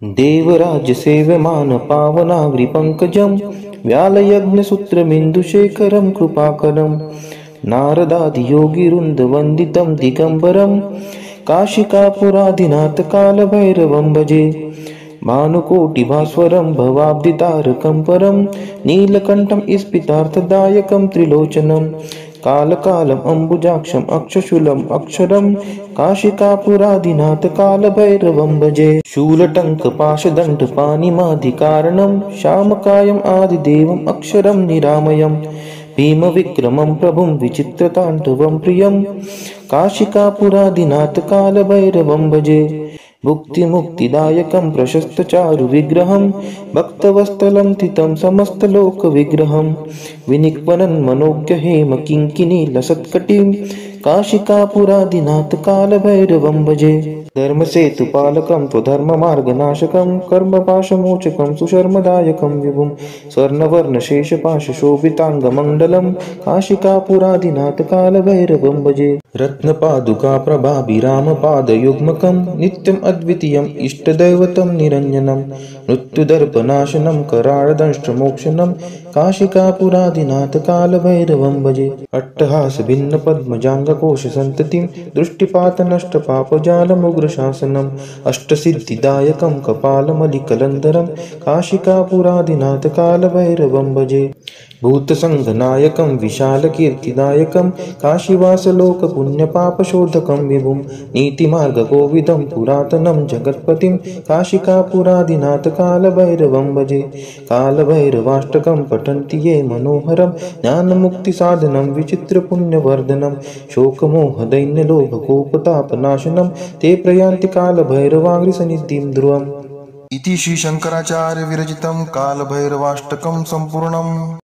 देवराज्य सेव्यमान पावनाग्रिपङ्कजं व्यालयज्ञसूत्रमिन्दुशेखरं कृपाकरं नारदादियोगिवृन्दवन्दितं दिगम्बरं काशिकापुराधिनाथकालभैरवं भजे। भानुकोटिभास्वरं भवाब्धितारकं परं नीलकण्ठं स्फितार्थदायकं त्रिलोचनं कालकालम् अम्बुजाक्षम् अक्षशूलम् अक्षरं काशिकापुराधिनाथ कालभैरवं भजे। शूलटङ्कपाशदण्डपाणिमादिकारणं श्यामकायम् आदिदेवम् अक्षरं निरामयम् भीमविक्रमं प्रभुं विचित्रताण्डवं प्रियं काशिकापुराधिनाथ कालभैरवं भजे। भुक्तिमुक्तिदायकं प्रशस्तचारुविग्रहं भक्तवत्सलं स्थितं समस्तलोकविग्रहं विनिक्वनं मनोज्ञहेम किङ्किणीलसत्कटिं काशिकापुराधिनाथ कालभैरवं भजे। धर्मसेतुपालकं त्वधर्ममार्गनाशकं कर्मपाशमोचकं सुशर्मदायकं विभुं स्वर्णवर्णशेषपाशशोभिताङ्गमण्डलं काशिकापुराधिनाथ कालभैरवं भजे। रत्नपादुकाप्रभाभिरामपादयुग्मकं नित्यम् अद्वितीयम् इष्टदैवतं निरञ्जनं मृत्युदर्पनाशनं कराळदंष्ट्रमोक्षणं काशिकापुराधिनाथ कालभैरवं भजे। अट्टहासभिन्नपद्मजाङ्गकोशसन्ततिं दृष्टिपातनष्टपापजालमुग्रशासनम् अष्टसिद्धिदायकं कपालमलिकलन्धरं काशिकापुराधिनाथ कालभैरवं भजे। भूतसङ्घनायकं विशालकीर्तिदायकं काशीवासलोकपुण्यपापशोधकं विभुं नीतिमार्गकोविदं पुरातनं जगत्पतिं काशिकापुराधिनाथ कालभैरवं भजे। कालभैरवाष्टकं पठन्ति ये मनोहरं ज्ञानमुक्तिसाधनं विचित्रपुण्यवर्धनं शोकमोहदैन्यलोभकोपतापनाशनं ते प्रयान्ति कालभैरवाङ्घ्रिसन्निधिं ध्रुवम्। इति श्रीशङ्कराचार्यविरचितं कालभैरवाष्टकं सम्पूर्णम्।